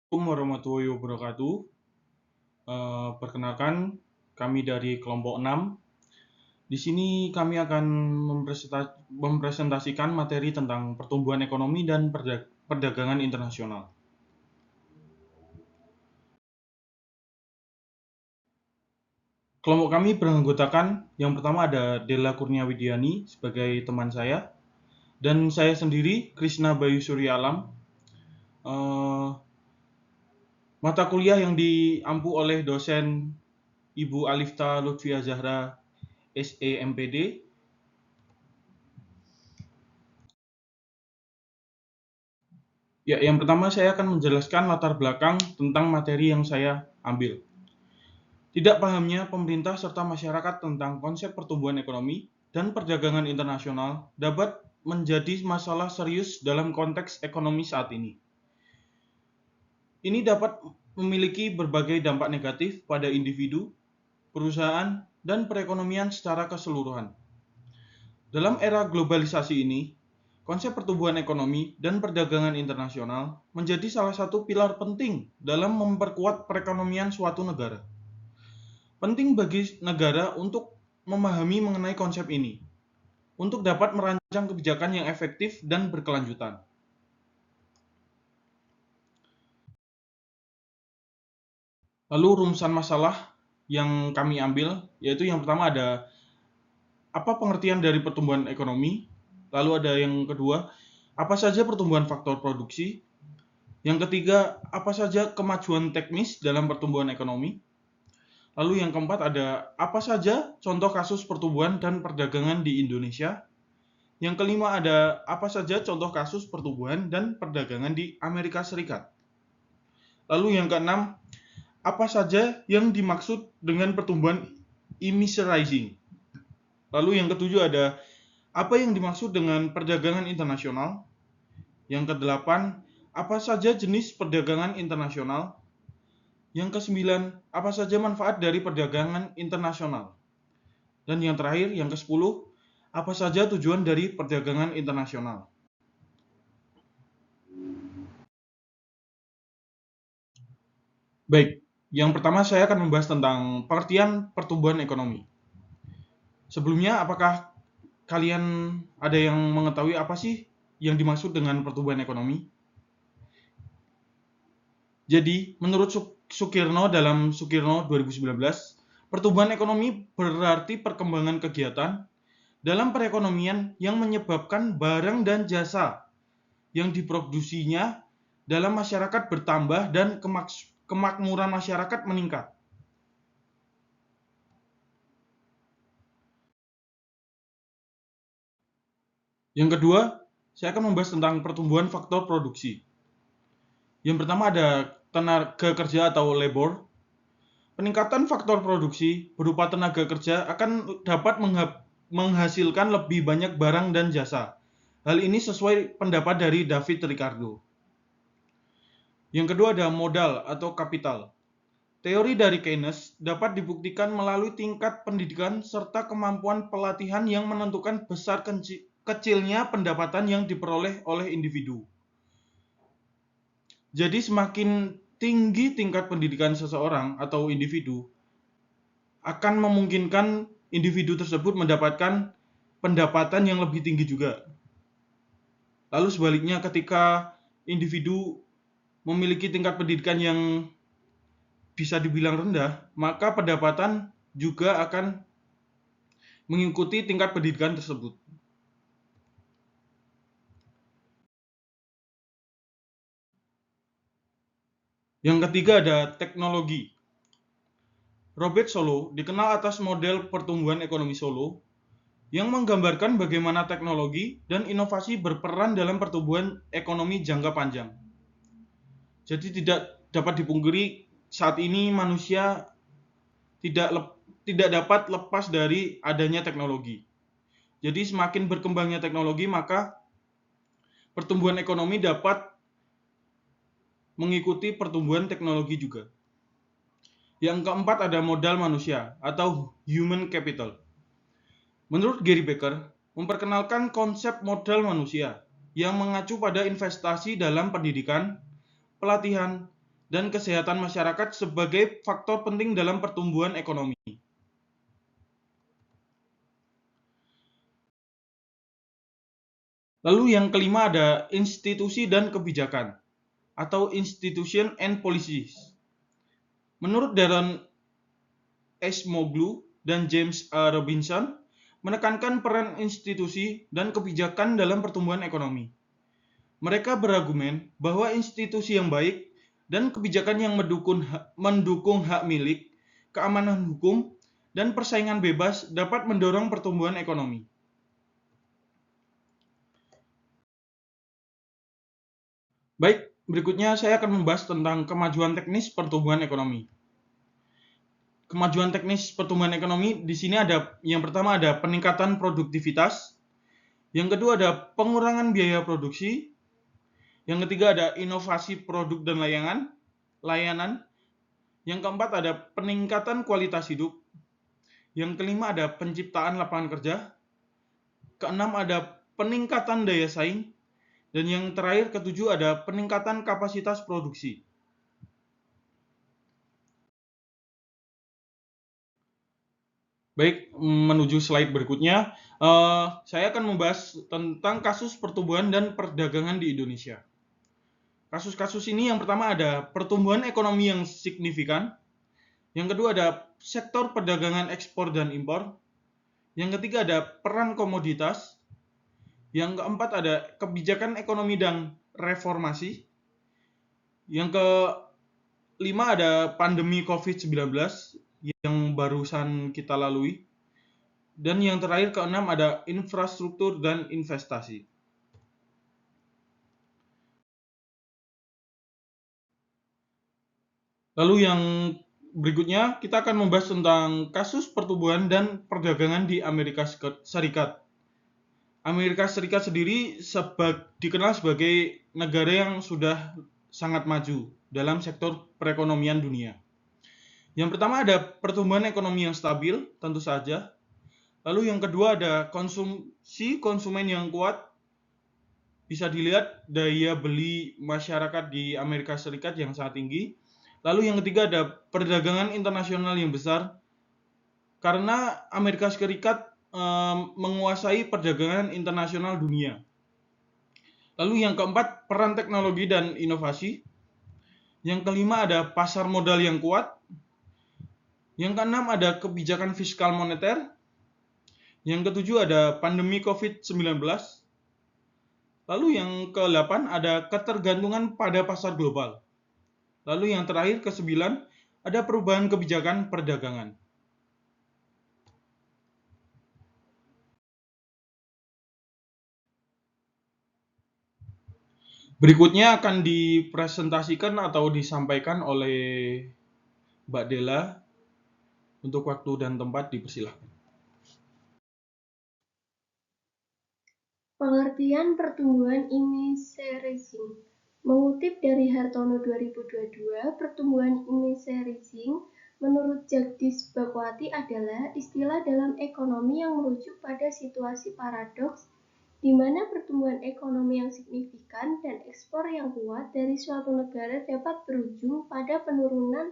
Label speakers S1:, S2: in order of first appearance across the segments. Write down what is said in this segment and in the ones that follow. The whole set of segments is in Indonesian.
S1: Assalamualaikum warahmatullahi wabarakatuh. Perkenalkan, kami dari kelompok 6. Di sini kami akan mempresentasikan materi tentang pertumbuhan ekonomi dan perdagangan internasional. Kelompok kami beranggotakan yang pertama ada Della Kurniawidiani sebagai teman saya, dan saya sendiri, Krishna Bayu Surya Alam. Mata kuliah yang diampu oleh dosen Ibu Alifta Lutfia Zahra, SEMPD. Ya, yang pertama saya akan menjelaskan latar belakang tentang materi yang saya ambil. Tidak pahamnya pemerintah serta masyarakat tentang konsep pertumbuhan ekonomi dan perdagangan internasional dapat menjadi masalah serius dalam konteks ekonomi saat ini. Ini dapat memiliki berbagai dampak negatif pada individu, perusahaan, dan perekonomian secara keseluruhan. Dalam era globalisasi ini, konsep pertumbuhan ekonomi dan perdagangan internasional menjadi salah satu pilar penting dalam memperkuat perekonomian suatu negara. Penting bagi negara untuk memahami mengenai konsep ini, untuk dapat merancang kebijakan yang efektif dan berkelanjutan. Lalu rumusan masalah yang kami ambil, yaitu yang pertama ada apa pengertian dari pertumbuhan ekonomi, lalu ada yang kedua, apa saja pertumbuhan faktor produksi, yang ketiga, apa saja kemajuan teknis dalam pertumbuhan ekonomi. Lalu yang keempat ada apa saja contoh kasus pertumbuhan dan perdagangan di Indonesia. Yang kelima ada apa saja contoh kasus pertumbuhan dan perdagangan di Amerika Serikat. Lalu yang keenam, apa saja yang dimaksud dengan pertumbuhan immiserizing. Lalu yang ketujuh ada apa yang dimaksud dengan perdagangan internasional. Yang kedelapan, apa saja jenis perdagangan internasional. Yang kesembilan, apa saja manfaat dari perdagangan internasional. Dan yang terakhir, yang ke-10, apa saja tujuan dari perdagangan internasional. Baik, yang pertama saya akan membahas tentang pengertian pertumbuhan ekonomi. Sebelumnya, apakah kalian ada yang mengetahui apa sih yang dimaksud dengan pertumbuhan ekonomi? Jadi, menurut Sukirno dalam Sukirno 2019, pertumbuhan ekonomi berarti perkembangan kegiatan dalam perekonomian yang menyebabkan barang dan jasa yang diproduksinya dalam masyarakat bertambah dan kemakmuran masyarakat meningkat. Yang kedua, saya akan membahas tentang pertumbuhan faktor produksi. Yang pertama ada tenaga kerja atau labor. Peningkatan faktor produksi berupa tenaga kerja akan dapat menghasilkan lebih banyak barang dan jasa. Hal ini sesuai pendapat dari David Ricardo. Yang kedua ada modal atau kapital. Teori dari Keynes dapat dibuktikan melalui tingkat pendidikan serta kemampuan pelatihan yang menentukan besar kecilnya pendapatan yang diperoleh oleh individu. Jadi semakin tinggi tingkat pendidikan seseorang atau individu, akan memungkinkan individu tersebut mendapatkan pendapatan yang lebih tinggi juga. Lalu sebaliknya ketika individu memiliki tingkat pendidikan yang bisa dibilang rendah, maka pendapatan juga akan mengikuti tingkat pendidikan tersebut. Yang ketiga ada teknologi. Robert Solow dikenal atas model pertumbuhan ekonomi Solow yang menggambarkan bagaimana teknologi dan inovasi berperan dalam pertumbuhan ekonomi jangka panjang. Jadi tidak dapat dipungkiri saat ini manusia tidak dapat lepas dari adanya teknologi. Jadi semakin berkembangnya teknologi maka pertumbuhan ekonomi dapat mengikuti pertumbuhan teknologi juga. Yang keempat ada modal manusia atau human capital. Menurut Gary Becker, memperkenalkan konsep modal manusia yang mengacu pada investasi dalam pendidikan, pelatihan, dan kesehatan masyarakat sebagai faktor penting dalam pertumbuhan ekonomi. Lalu yang kelima ada institusi dan kebijakan atau institution and policies. Menurut Darren Acemoglu dan James A. Robinson, menekankan peran institusi dan kebijakan dalam pertumbuhan ekonomi. Mereka berargumen bahwa institusi yang baik dan kebijakan yang mendukung hak milik, keamanan hukum, dan persaingan bebas dapat mendorong pertumbuhan ekonomi. Baik, berikutnya saya akan membahas tentang kemajuan teknis pertumbuhan ekonomi. Kemajuan teknis pertumbuhan ekonomi di sini ada yang pertama ada peningkatan produktivitas, yang kedua ada pengurangan biaya produksi, yang ketiga ada inovasi produk dan layanan, yang keempat ada peningkatan kualitas hidup, yang kelima ada penciptaan lapangan kerja, keenam ada peningkatan daya saing, dan yang terakhir ketujuh ada peningkatan kapasitas produksi. Baik, menuju slide berikutnya, saya akan membahas tentang kasus pertumbuhan dan perdagangan di Indonesia. Kasus-kasus ini yang pertama ada pertumbuhan ekonomi yang signifikan, yang kedua ada sektor perdagangan ekspor dan impor, yang ketiga ada peran komoditas, yang keempat ada kebijakan ekonomi dan reformasi, yang kelima ada pandemi COVID-19 yang barusan kita lalui, dan yang terakhir keenam ada infrastruktur dan investasi. Lalu yang berikutnya kita akan membahas tentang kasus pertumbuhan dan perdagangan di Amerika Serikat. Amerika Serikat sendiri dikenal sebagai negara yang sudah sangat maju dalam sektor perekonomian dunia. Yang pertama ada pertumbuhan ekonomi yang stabil, tentu saja. Lalu yang kedua ada konsumsi konsumen yang kuat. Bisa dilihat daya beli masyarakat di Amerika Serikat yang sangat tinggi. Lalu yang ketiga ada perdagangan internasional yang besar. Karena Amerika Serikat menguasai perdagangan internasional dunia. Lalu yang keempat, peran teknologi dan inovasi. Yang kelima ada pasar modal yang kuat. Yang keenam ada kebijakan fiskal moneter. Yang ketujuh ada pandemi COVID-19. Lalu yang ke-8 ada ketergantungan pada pasar global. Lalu yang terakhir ke-9 ada perubahan kebijakan perdagangan. Berikutnya akan dipresentasikan atau disampaikan oleh Mbak Della. Untuk waktu dan tempat dipersilahkan.
S2: Pengertian pertumbuhan image rising. Mengutip dari Hartono 2022, pertumbuhan image rising menurut Jagdish Bhagwati adalah istilah dalam ekonomi yang merujuk pada situasi paradoks di mana pertumbuhan ekonomi yang signifikan dan ekspor yang kuat dari suatu negara dapat berujung pada penurunan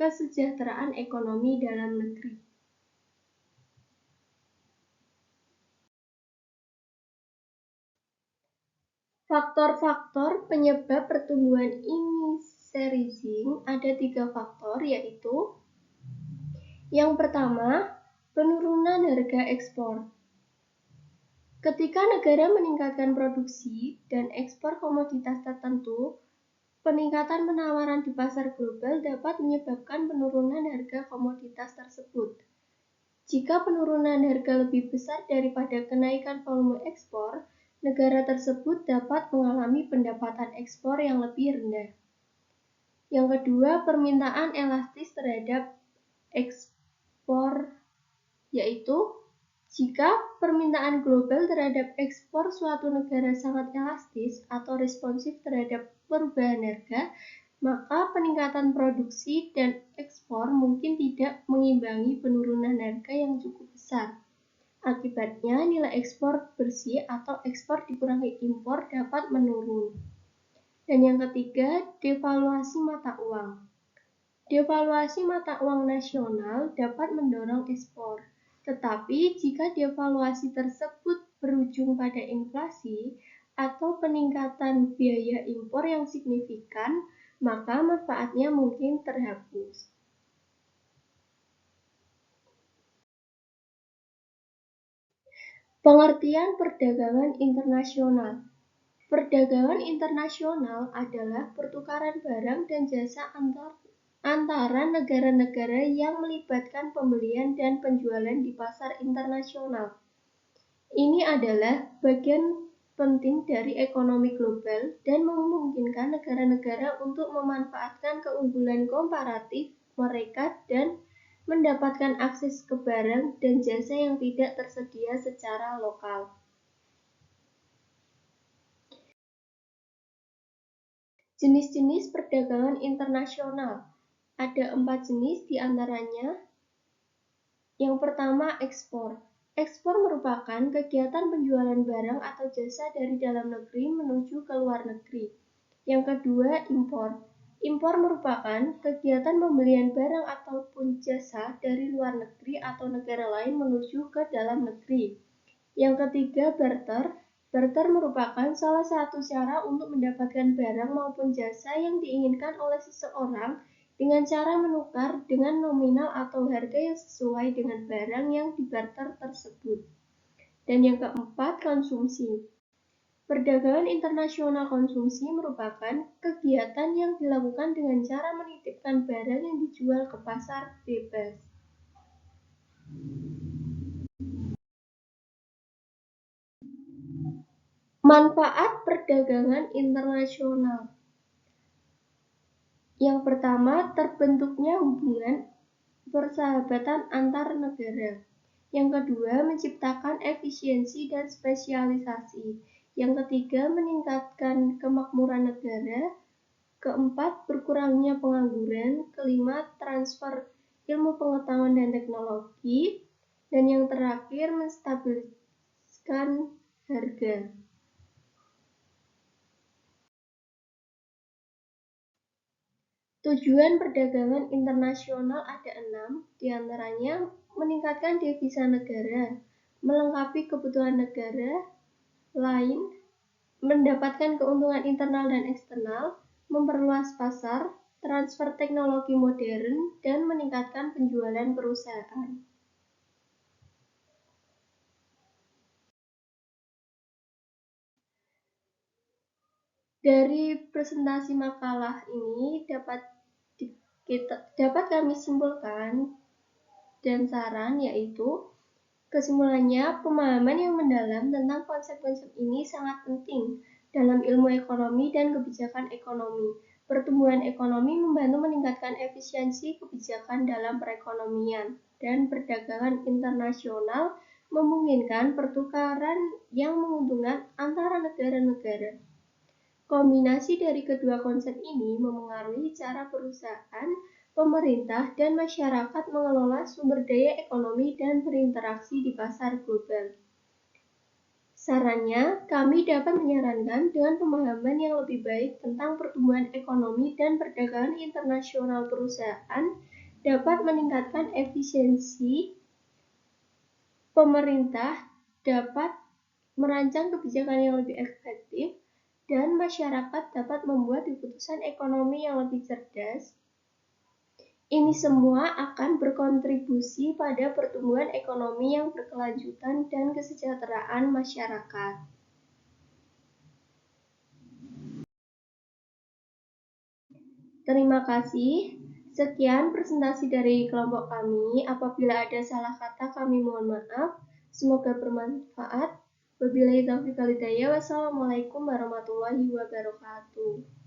S2: kesejahteraan ekonomi dalam negeri. Faktor-faktor penyebab pertumbuhan image rising ada 3 faktor, yaitu yang pertama, penurunan harga ekspor. Ketika negara meningkatkan produksi dan ekspor komoditas tertentu, peningkatan penawaran di pasar global dapat menyebabkan penurunan harga komoditas tersebut. Jika penurunan harga lebih besar daripada kenaikan volume ekspor, negara tersebut dapat mengalami pendapatan ekspor yang lebih rendah. Yang kedua, permintaan elastis terhadap ekspor, yaitu jika permintaan global terhadap ekspor suatu negara sangat elastis atau responsif terhadap perubahan harga, maka peningkatan produksi dan ekspor mungkin tidak mengimbangi penurunan harga yang cukup besar. Akibatnya, nilai ekspor bersih atau ekspor dikurangi impor dapat menurun. Dan yang ketiga, devaluasi mata uang. Devaluasi mata uang nasional dapat mendorong ekspor. Tetapi jika devaluasi tersebut berujung pada inflasi atau peningkatan biaya impor yang signifikan, maka manfaatnya mungkin terhapus. Pengertian perdagangan internasional. Perdagangan internasional adalah pertukaran barang dan jasa antara negara-negara yang melibatkan pembelian dan penjualan di pasar internasional. Ini adalah bagian penting dari ekonomi global dan memungkinkan negara-negara untuk memanfaatkan keunggulan komparatif mereka dan mendapatkan akses ke barang dan jasa yang tidak tersedia secara lokal. Jenis-jenis perdagangan internasional. Ada 4 jenis diantaranya. Yang pertama, ekspor. Ekspor merupakan kegiatan penjualan barang atau jasa dari dalam negeri menuju ke luar negeri. Yang kedua, impor. Impor merupakan kegiatan pembelian barang ataupun jasa dari luar negeri atau negara lain menuju ke dalam negeri. Yang ketiga, barter. Barter merupakan salah satu cara untuk mendapatkan barang maupun jasa yang diinginkan oleh seseorang dengan cara menukar dengan nominal atau harga yang sesuai dengan barang yang dibarter tersebut. Dan yang keempat, konsumsi. Perdagangan internasional konsumsi merupakan kegiatan yang dilakukan dengan cara menitipkan barang yang dijual ke pasar bebas. Manfaat perdagangan internasional. Yang pertama, terbentuknya hubungan persahabatan antar negara. Yang kedua, menciptakan efisiensi dan spesialisasi. Yang ketiga, meningkatkan kemakmuran negara. Keempat, berkurangnya pengangguran. Kelima, transfer ilmu pengetahuan dan teknologi. Dan yang terakhir, menstabilkan harga. Tujuan perdagangan internasional ada 6, diantaranya meningkatkan devisa negara, melengkapi kebutuhan negara lain, mendapatkan keuntungan internal dan eksternal, memperluas pasar, transfer teknologi modern, dan meningkatkan penjualan perusahaan. Dari presentasi makalah ini dapat kami simpulkan dan saran, yaitu kesimpulannya, pemahaman yang mendalam tentang konsep-konsep ini sangat penting dalam ilmu ekonomi dan kebijakan ekonomi. Pertumbuhan ekonomi membantu meningkatkan efisiensi kebijakan dalam perekonomian, dan perdagangan internasional memungkinkan pertukaran yang menguntungkan antara negara-negara. Kombinasi dari kedua konsep ini memengaruhi cara perusahaan, pemerintah, dan masyarakat mengelola sumber daya ekonomi dan berinteraksi di pasar global. Sarannya, kami dapat menyarankan dengan pemahaman yang lebih baik tentang pertumbuhan ekonomi dan perdagangan internasional perusahaan dapat meningkatkan efisiensi, pemerintah dapat merancang kebijakan yang lebih efektif, dan masyarakat dapat membuat keputusan ekonomi yang lebih cerdas. Ini semua akan berkontribusi pada pertumbuhan ekonomi yang berkelanjutan dan kesejahteraan masyarakat. Terima kasih. Sekian presentasi dari kelompok kami. Apabila ada salah kata, kami mohon maaf. Semoga bermanfaat. Wabillahi taufiq wal hidayah. Wassalamualaikum warahmatullahi wabarakatuh.